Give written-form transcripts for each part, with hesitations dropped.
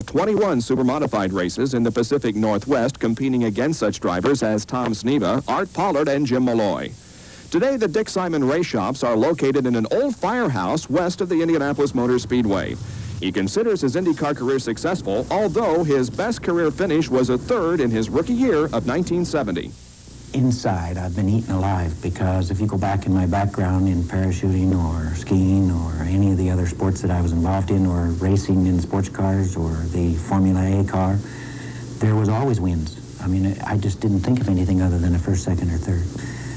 21 supermodified races in the Pacific Northwest, competing against such drivers as Tom Sneva, Art Pollard, and Jim Malloy. Today, the Dick Simon race shops are located in an old firehouse west of the Indianapolis Motor Speedway. He considers his IndyCar career successful, although his best career finish was a third in his rookie year of 1970. Inside, I've been eaten alive, because if you go back in my background in parachuting or skiing or any of the other sports that I was involved in, or racing in sports cars or the Formula A car, there was always wins. I mean, I just didn't think of anything other than a first, second, or third.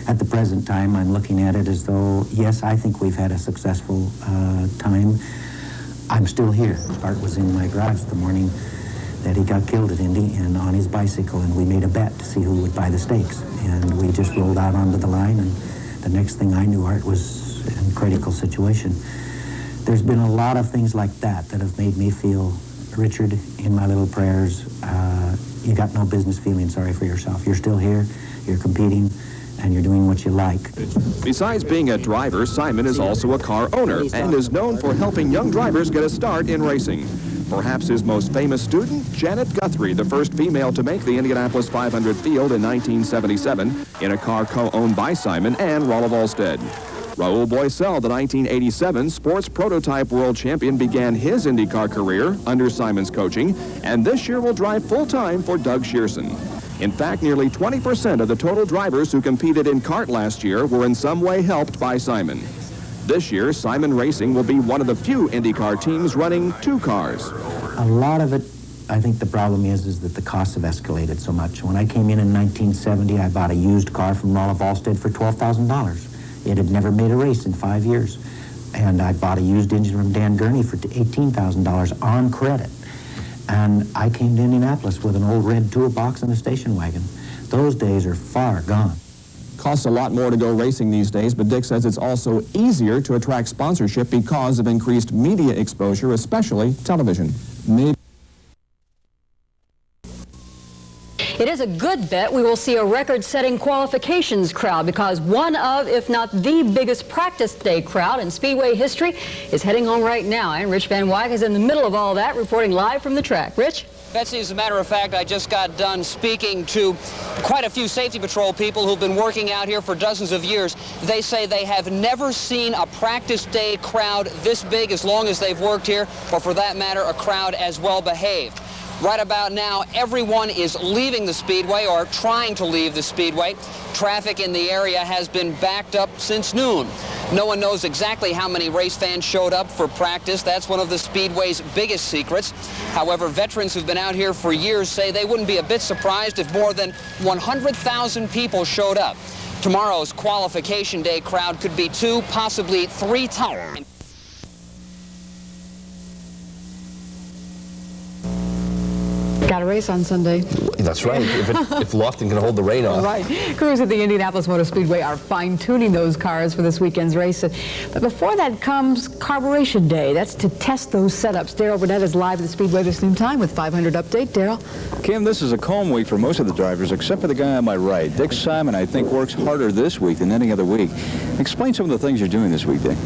At the present time, I'm looking at it as though, yes, I think we've had a successful time. I'm still here. Art was in my garage the morning that he got killed at Indy, and on his bicycle, and we made a bet to see who would buy the stakes. And we just rolled out onto the line, and the next thing I knew, Art was in a critical situation. There's been a lot of things like that that have made me feel, Richard, in my little prayers, you got no business feeling sorry for yourself. You're still here, you're competing, and you're doing what you like. Besides being a driver, Simon is also a car owner and is known for helping young drivers get a start in racing. Perhaps his most famous student, Janet Guthrie, the first female to make the Indianapolis 500 field in 1977 in a car co-owned by Simon and Raul Volstead. Raul Boesel, the 1987 sports prototype world champion, began his IndyCar career under Simon's coaching, and this year will drive full-time for Doug Shearson. In fact, nearly 20% of the total drivers who competed in kart last year were in some way helped by Simon. This year, Simon Racing will be one of the few IndyCar teams running two cars. A lot of it, I think the problem is that the costs have escalated so much. When I came in 1970, I bought a used car from Raul Volstead for $12,000. It had never made a race in 5 years. And I bought a used engine from Dan Gurney for $18,000 on credit. And I came to Indianapolis with an old red toolbox and a station wagon. Those days are far gone. Costs a lot more to go racing these days, but Dick says it's also easier to attract sponsorship because of increased media exposure, especially television. It is a good bet we will see a record-setting qualifications crowd, because one of, if not the biggest practice day crowd in Speedway history is heading home right now. And Rich Van Wyck is in the middle of all that, reporting live from the track. Rich? Betsy, as a matter of fact, I just got done speaking to quite a few safety patrol people who've been working out here for dozens of years. They say they have never seen a practice day crowd this big as long as they've worked here, or for that matter, a crowd as well behaved. Right about now, everyone is leaving the Speedway or trying to leave the Speedway. Traffic in the area has been backed up since noon. No one knows exactly how many race fans showed up for practice. That's one of the Speedway's biggest secrets. However, veterans who've been out here for years say they wouldn't be a bit surprised if more than 100,000 people showed up. Tomorrow's qualification day crowd could be 2, possibly 3 times. Got a race on Sunday. That's right, if Lofton can hold the rain off. Right. Crews at the Indianapolis Motor Speedway are fine-tuning those cars for this weekend's race. But before that comes Carburation Day. That's to test those setups. Darrell Burnett is live at the Speedway this noon time with 500 Update. Darrell? Kim, this is a calm week for most of the drivers, except for the guy on my right. Dick Simon, I think, works harder this week than any other week. Explain some of the things you're doing this week, Dick.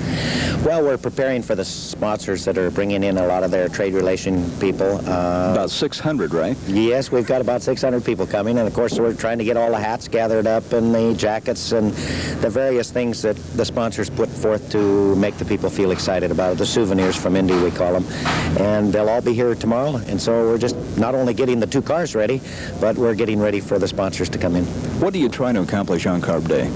Well, we're preparing for the sponsors that are bringing in a lot of their trade relation people. About 600, right? Yes, we've got about 600 people coming, and of course we're trying to get all the hats gathered up and the jackets and the various things that the sponsors put forth to make the people feel excited about it. The souvenirs from Indy, we call them. And they'll all be here tomorrow, and so we're just not only getting the two cars ready, but we're getting ready for the sponsors to come in. What are you trying to accomplish on Carb Day?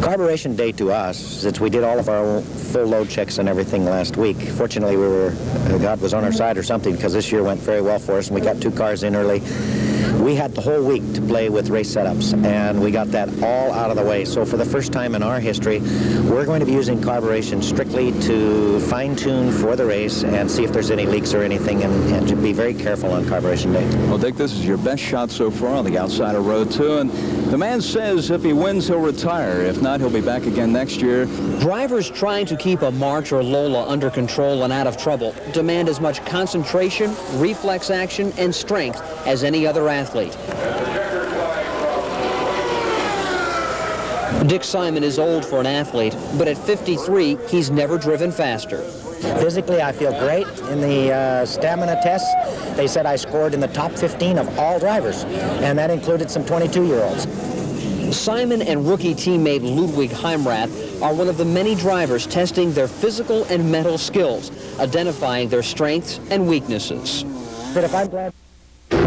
Carburation Day to us, since we did all of our full load checks and everything last week, fortunately God was on our side or something, because this year went very well for us and we got 2 cars in early. We had the whole week to play with race setups, and we got that all out of the way. So for the first time in our history, we're going to be using carburation strictly to fine-tune for the race and see if there's any leaks or anything, and to be very careful on Carburation Day. Well, Dick, this is your best shot so far on the outside of row 2, and the man says if he wins, he'll retire. If not, he'll be back again next year. Drivers trying to keep a March or Lola under control and out of trouble demand as much concentration, reflex action, and strength as any other athlete. Dick Simon is old for an athlete, but at 53, he's never driven faster. Physically, I feel great. In the stamina tests, they said I scored in the top 15 of all drivers, and that included some 22-year-olds. Simon and rookie teammate Ludwig Heimrath are one of the many drivers testing their physical and mental skills, identifying their strengths and weaknesses. But if I'm glad...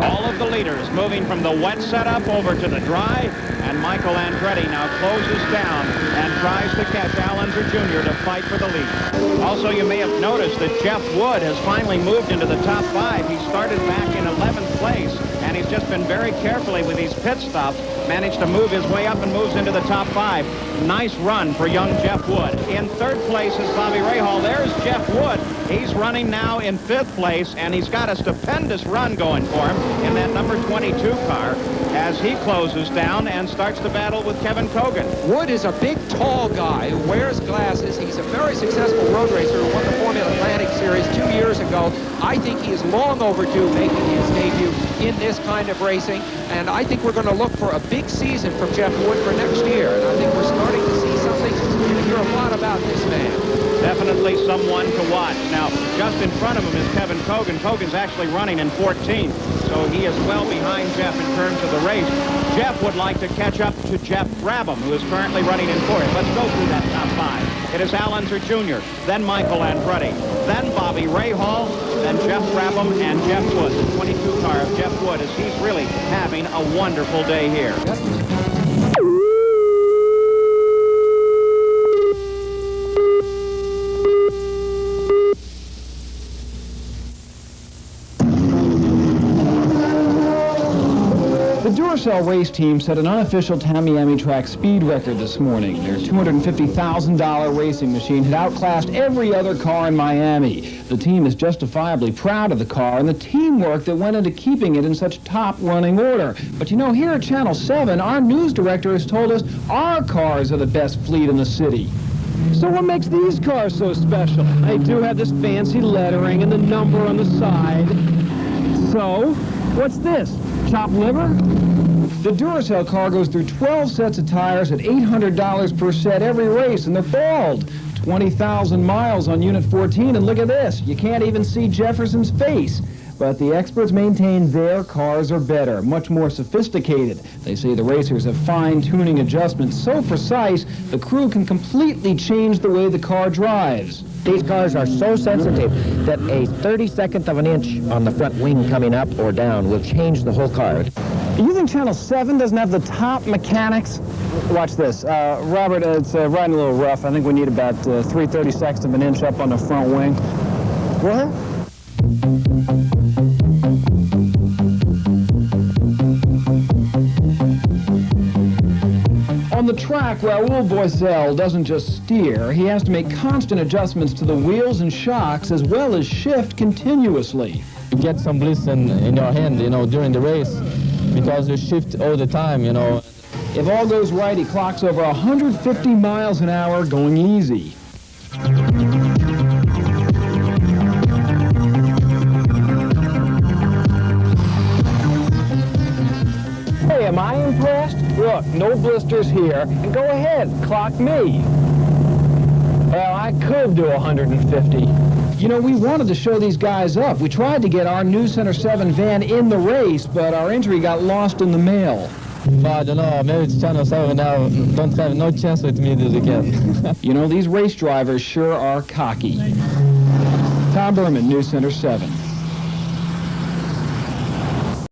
All of the leaders moving from the wet setup over to the dry, and Michael Andretti now closes down and tries to catch Allenser Jr. to fight for the lead. Also, you may have noticed that Jeff Wood has finally moved into the top 5. He started back in 11th place, and he's just been very carefully with these pit stops, managed to move his way up and moves into the top 5. Nice run for young Jeff Wood. In 3rd place is Bobby Rahal. There's Jeff Wood. He's running now in 5th place, and he's got a stupendous run going for him in that number 22 car as he closes down and starts the battle with Kevin Kogan. Wood is a big, tall guy who wears glasses. He's a very successful road racer who won the Formula Atlantic Series 2 years ago. I think he is long overdue making his debut in this kind of racing, and I think we're going to look for a big season from Jeff Wood for next year, and I think we're starting to see something and hear a lot about this man. Definitely someone to watch. Now, just in front of him is Kevin Kogan. Kogan's actually running in 14th, so he is well behind Jeff in terms of the race. Jeff would like to catch up to Jeff Brabham, who is currently running in 4th. Let's go through that top 5. It is Allenser Jr., then Michael Andretti, then Bobby Rahal, then Jeff Brabham and Jeff Wood, the 22 car of Jeff Wood, as he's really having a wonderful day here. Boesel race team set an unofficial Tamiami track speed record this morning. Their $250,000 racing machine had outclassed every other car in Miami. The team is justifiably proud of the car and the teamwork that went into keeping it in such top running order. But you know, here at Channel 7, our news director has told us our cars are the best fleet in the city. So what makes these cars so special? They do have this fancy lettering and the number on the side. So, what's this? Chopped liver? The Duracell car goes through 12 sets of tires at $800 per set every race, and they're bald. 20,000 miles on Unit 14, and look at this. You can't even see Jefferson's face. But the experts maintain their cars are better, much more sophisticated. They say the racers have fine-tuning adjustments so precise, the crew can completely change the way the car drives. These cars are so sensitive that a 32nd of an inch on the front wing coming up or down will change the whole car. You think Channel 7 doesn't have the top mechanics? Watch this. Robert, it's riding a little rough. I think we need about 3/32 of an inch up on the front wing. What? On the track, Raul Boesel doesn't just steer. He has to make constant adjustments to the wheels and shocks as well as shift continuously. You get some bliss in your hand, you know, during the race because you shift all the time, you know. If all goes right, he clocks over 150 miles an hour going easy. Hey, am I impressed? Look, no blisters here, and go ahead, clock me. Well, I could do 150. You know, we wanted to show these guys up. We tried to get our News Center 7 van in the race, but our entry got lost in the mail. I don't know, maybe it's Channel 7 now don't have no chance with me this weekend. You know, these race drivers sure are cocky. Tom Berman, News Center 7.